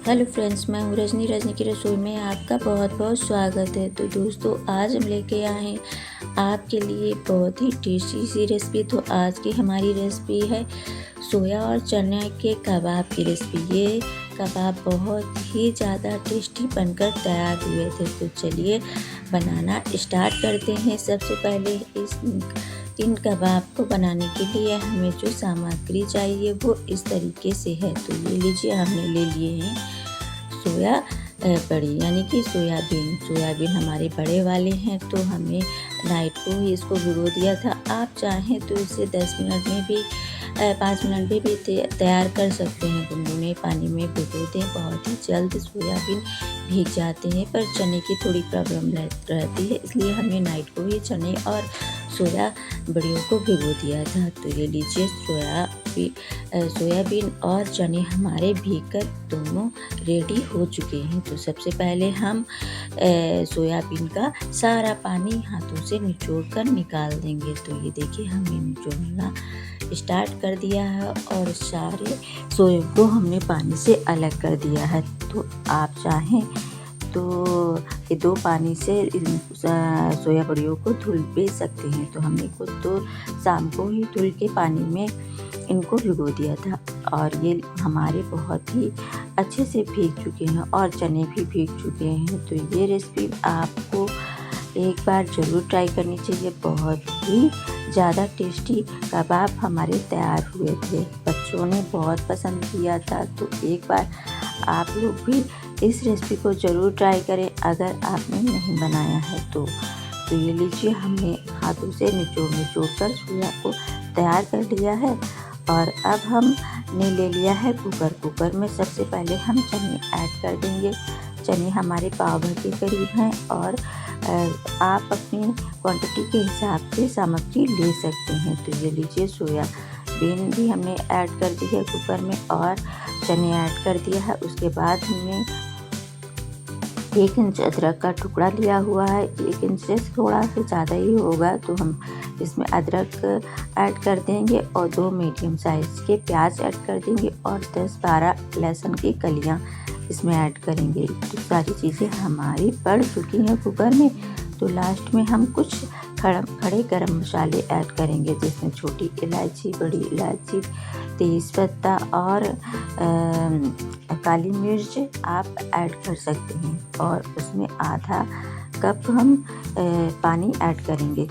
Hello friends, मैं हूँ रजनी। रजनी की रसोई में आपका बहुत बहुत स्वागत है। तो दोस्तों, आज हम लेके आए हैं आपके लिए बहुत ही टेस्टी सी रेसिपी। तो आज की हमारी रेसिपी है सोया और चने के कबाब की रेसिपी। ये कबाब बहुत ही ज़्यादा टेस्टी बनकर तैयार हुए थे। तो चलिए बनाना स्टार्ट करते हैं। सबसे पहले इन कबाब को बनाने के लिए हमें जो सामग्री चाहिए वो इस तरीके से है। तो ये लीजिए, हमने ले लिए हैं सोया बड़ी यानी कि सोयाबीन हमारे बड़े वाले हैं। तो हमने नाइट को ही इसको भिगो दिया था। आप चाहें तो इसे 10 मिनट में भी 5 मिनट में भी तैयार कर सकते हैं। गुनगुने पानी में भिगो दें, बहुत ही जल्द सोयाबीन भीग जाते हैं। पर चने की थोड़ी प्रॉब्लम रहती है, इसलिए हमने नाइट को ही चने और सोया बड़ियों को भिगो दिया था। तो ये लीजिए, सोयाबीन और चने हमारे भीगकर दोनों रेडी हो चुके हैं। तो सबसे पहले हम सोयाबीन का सारा पानी हाथों से निचोड़ कर निकाल देंगे। तो ये देखिए, हमने निचोड़ना स्टार्ट कर दिया है और सारे सोया को हमने पानी से अलग कर दिया है। तो आप चाहें तो ये दो पानी से सोया बड़ियों को धुल भी सकते हैं। तो हमने खुद तो शाम को ही धुल के पानी में इनको भिगो दिया था और ये हमारे बहुत ही अच्छे से भीग चुके हैं और चने भी भीग चुके हैं। तो ये रेसिपी आपको एक बार ज़रूर ट्राई करनी चाहिए। बहुत ही ज़्यादा टेस्टी कबाब हमारे तैयार हुए थे, बच्चों ने बहुत पसंद किया था। तो एक बार आप लोग भी इस रेसिपी को ज़रूर ट्राई करें अगर आपने नहीं बनाया है तो। ये लीजिए, हमने हाथों से निचोड़ कर सोया को तैयार कर लिया है। और अब हमने ले लिया है कुकर में सबसे पहले हम चने ऐड कर देंगे। चने हमारे पाव भर के करीब हैं और आप अपनी क्वांटिटी के हिसाब से सामग्री ले सकते हैं। तो ये लीजिए, सोयाबीन भी हमने ऐड कर दी है कुकर में और चने ऐड कर दिया है। उसके बाद हमने 1 इंच अदरक का टुकड़ा लिया हुआ है। 1 इंच से थोड़ा सा ज़्यादा ही होगा, तो हम इसमें अदरक ऐड कर देंगे और 2 मीडियम साइज़ के प्याज ऐड कर देंगे और 10-12 लहसुन की कलियाँ इसमें ऐड करेंगे। तो सारी चीज़ें हमारी पड़ चुकी हैं कुकर में। तो लास्ट में हम कुछ खड़े गरम मसाले ऐड करेंगे, जिसमें छोटी इलायची, बड़ी इलायची, तेज़पत्ता और काली मिर्च आप ऐड कर सकते हैं। और उसमें आधा कप हम पानी ऐड करेंगे।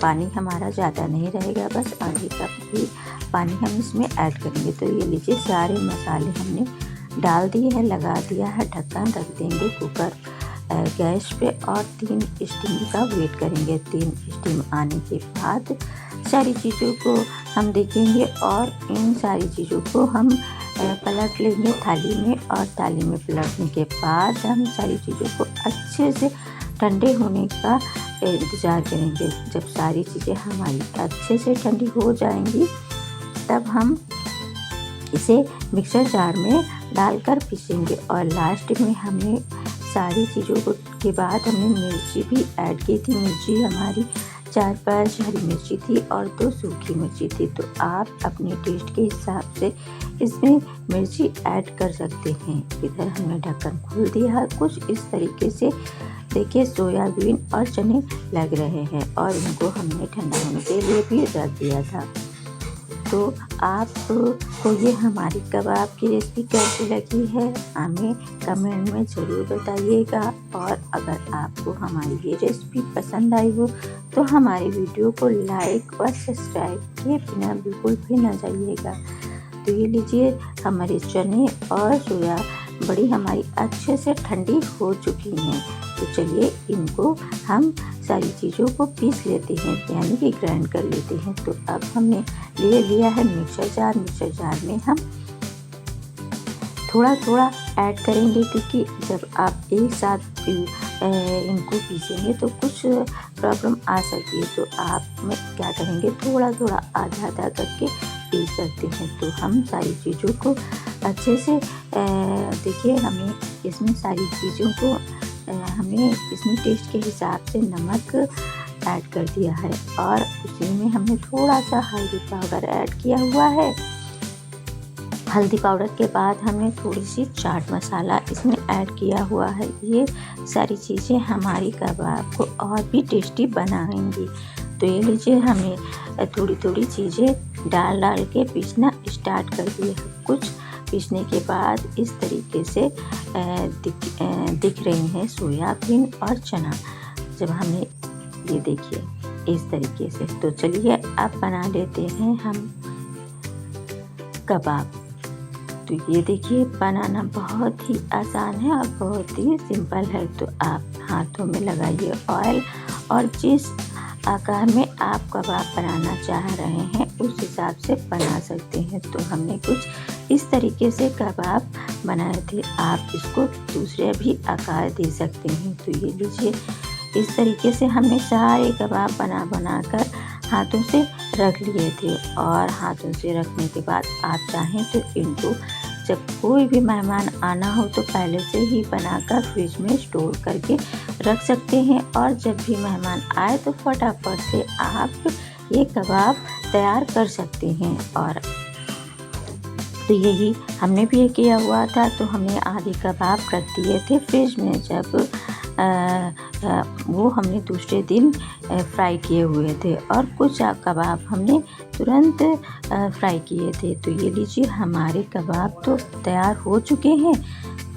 पानी हमारा ज़्यादा नहीं रहेगा, बस आधे कप ही पानी हम इसमें ऐड करेंगे। तो ये लीजिए, सारे मसाले हमने डाल दिए हैं, लगा दिया है, ढक्कन रख देंगे कुकर गैस पे और 3 स्टीम का वेट करेंगे। 3 स्टीम आने के बाद सारी चीज़ों को हम देखेंगे और इन सारी चीज़ों को हम पलट लेंगे थाली में। और थाली में पलटने के बाद हम सारी चीज़ों को अच्छे से ठंडे होने का इंतज़ार करेंगे। जब सारी चीज़ें हमारी अच्छे से ठंडी हो जाएंगी, तब हम इसे मिक्सर जार में डालकर पीसेंगे। और लास्ट में हमने सारी चीज़ों को के बाद हमने मिर्ची भी ऐड की थी। मिर्ची हमारी 4-5 हरी मिर्ची थी और 2 सूखी मिर्ची थी। तो आप अपने टेस्ट के हिसाब से इसमें मिर्ची ऐड कर सकते हैं। इधर हमने ढक्कन खोल दिया है। कुछ इस तरीके से देखिए, सोयाबीन और चने लग रहे हैं और इनको हमने ठंडा होने के लिए भी रख दिया था। तो आपको ये हमारी कबाब की रेसिपी कैसी लगी है, हमें कमेंट में ज़रूर बताइएगा। और अगर आपको हमारी ये रेसिपी पसंद आई हो तो हमारी वीडियो को लाइक और सब्सक्राइब किए बिना बिल्कुल भी ना जाइएगा। तो ये लीजिए, हमारे चने और सोया बड़ी हमारी अच्छे से ठंडी हो चुकी हैं। तो चलिए, इनको हम सारी चीज़ों को पीस लेते हैं, यानी कि ग्राइंड कर लेते हैं। तो अब हमने लिया है मिक्सर जार में हम थोड़ा थोड़ा ऐड करेंगे, क्योंकि जब आप एक साथ इनको पीसेंगे तो कुछ प्रॉब्लम आ सकती है। तो आप में क्या करेंगे, थोड़ा थोड़ा आधा करके पीस सकते हैं। तो हम सारी चीज़ों को अच्छे से देखिए, हमें इसमें सारी चीज़ों को हमने इसमें टेस्ट के हिसाब से नमक ऐड कर दिया है और उसी में हमने थोड़ा सा हल्दी पाउडर ऐड किया हुआ है। हल्दी पाउडर के बाद हमने थोड़ी सी चाट मसाला इसमें ऐड किया हुआ है। ये सारी चीज़ें हमारी कबाब को और भी टेस्टी बनाएंगी। तो ये लीजिए, हमने थोड़ी थोड़ी चीज़ें डाल के पीसना स्टार्ट कर दिए। कुछ पीसने के बाद इस तरीके से दिख रही हैं सोयाबीन और चना। जब हमने ये देखिए इस तरीके से, तो चलिए अब बना लेते हैं हम कबाब। तो ये देखिए, बनाना बहुत ही आसान है और बहुत ही सिंपल है। तो आप हाथों में लगाइए ऑयल और जिस आकार में आप कबाब बनाना चाह रहे हैं उस हिसाब से बना सकते हैं। तो हमने कुछ इस तरीके से कबाब बनाए थे। आप इसको दूसरे भी आकार दे सकते हैं। तो ये लीजिए, इस तरीके से हमने सारे कबाब बना कर हाथों से रख लिए थे। और हाथों से रखने के बाद आप चाहें तो इनको जब कोई भी मेहमान आना हो तो पहले से ही बनाकर फ्रिज में स्टोर करके रख सकते हैं। और जब भी मेहमान आए तो फटाफट से आप ये कबाब तैयार कर सकते हैं। और तो यही हमने भी ये किया हुआ था। तो हमने आधे कबाब रख दिए थे फ्रिज में। जब वो हमने दूसरे दिन फ्राई किए हुए थे और कुछ कबाब हमने तुरंत फ्राई किए थे। तो ये लीजिए, हमारे कबाब तो तैयार हो चुके हैं।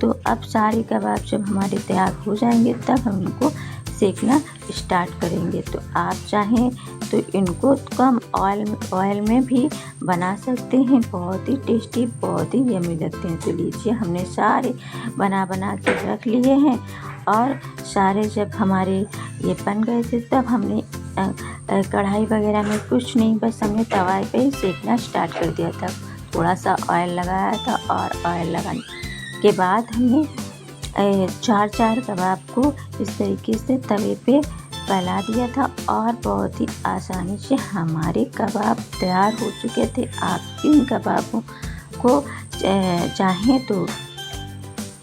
तो अब सारे कबाब जब हमारे तैयार हो जाएंगे तब हम उनको सेकना स्टार्ट करेंगे। तो आप चाहें तो इनको कम ऑयल में भी बना सकते हैं। बहुत ही टेस्टी, बहुत ही यम्मी लगते हैं। तो लीजिए, हमने सारे बना के रख लिए हैं। और सारे जब हमारे ये बन गए थे तब हमने कढ़ाई वगैरह में कुछ नहीं, बस हमने तवाए पे सेकना स्टार्ट कर दिया था। थोड़ा सा ऑयल लगाया था और ऑयल लगाने के बाद हमने चार कबाब को इस तरीके से तवे पे फैला दिया था और बहुत ही आसानी से हमारे कबाब तैयार हो चुके थे। आप इन कबाबों को चाहें तो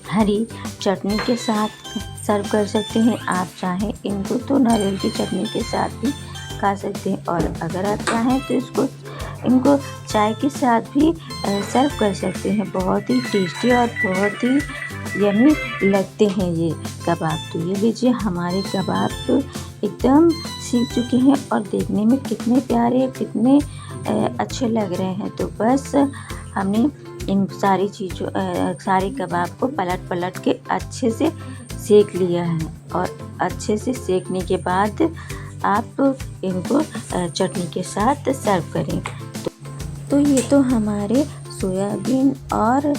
हरी चटनी के साथ सर्व कर सकते हैं। आप चाहें इनको तो नारियल की चटनी के साथ भी खा सकते हैं। और अगर आप चाहें तो इनको चाय के साथ भी सर्व कर सकते हैं। बहुत ही टेस्टी और बहुत ही यम्मी लगते हैं ये कबाब। तो ये लीजिए, हमारे कबाब तो एकदम सीख चुके हैं और देखने में कितने प्यारे, कितने अच्छे लग रहे हैं। तो बस हमने इन सारी चीज़ों सारे कबाब को पलट के अच्छे से सेक लिया है। और अच्छे से सेकने के बाद आप इनको चटनी के साथ सर्व करें। तो ये तो हमारे सोयाबीन और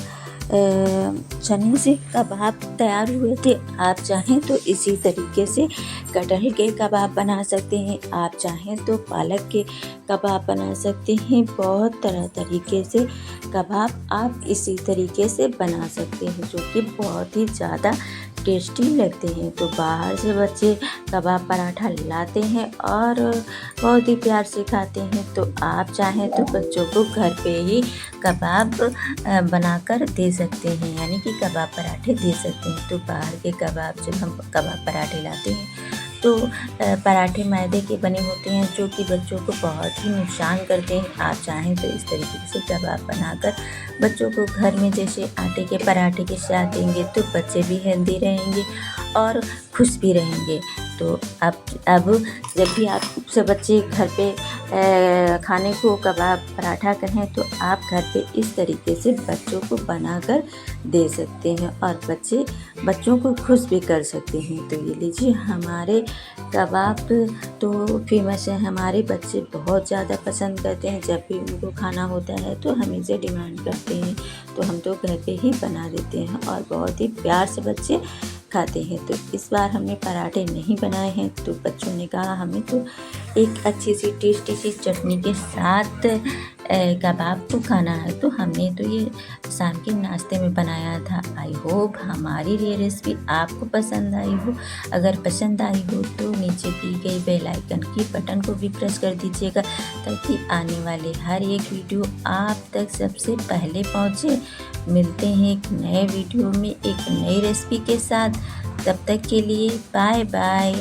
चने से कबाब तैयार हुए थे। आप चाहें तो इसी तरीके से कटहल के कबाब बना सकते हैं। आप चाहें तो पालक के कबाब बना सकते हैं। बहुत तरह तरीके से कबाब आप इसी तरीके से बना सकते हैं, जो कि बहुत ही ज़्यादा टेस्टी लगते हैं। तो बाहर से बच्चे कबाब पराठा लाते हैं और बहुत ही प्यार से खाते हैं। तो आप चाहें तो बच्चों को घर पे ही कबाब बनाकर दे सकते हैं, यानी कि कबाब पराठे दे सकते हैं। तो बाहर के कबाब, जब हम कबाब पराठे लाते हैं तो पराठे मैदे के बने होते हैं, जो कि बच्चों को बहुत ही नुकसान करते हैं। आप चाहें तो इस तरीके से कबाब बनाकर बच्चों को घर में जैसे आटे के पराठे के साथ देंगे तो बच्चे भी हेल्दी रहेंगे और खुश भी रहेंगे। तो अब जब भी आप से बच्चे घर पे खाने को कबाब पराठा कहें तो आप घर पे इस तरीके से बच्चों को बनाकर दे सकते हैं और बच्चों को खुश भी कर सकते हैं। तो ये लीजिए, हमारे कबाब तो फेमस है। हमारे बच्चे बहुत ज़्यादा पसंद करते हैं। जब भी उनको खाना होता है तो हम इसे डिमांड करते हैं, तो हम तो घर पे ही बना देते हैं और बहुत ही प्यार से बच्चे खाते हैं। तो इस बार हमने पराठे नहीं बनाए हैं, तो बच्चों ने कहा हमें तो एक अच्छी सी टेस्टी सी चटनी के साथ कबाब तो खाना है। तो हमने तो ये शाम के नाश्ते में बनाया था। आई होप हमारी ये रेसिपी आपको पसंद आई हो। अगर पसंद आई हो तो नीचे दी गई बेल आइकन की बटन को भी प्रेस कर दीजिएगा, ताकि आने वाले हर एक वीडियो आप तक सबसे पहले पहुँचे। मिलते हैं एक नए वीडियो में एक नई रेसिपी के साथ। तब तक के लिए बाय बाय।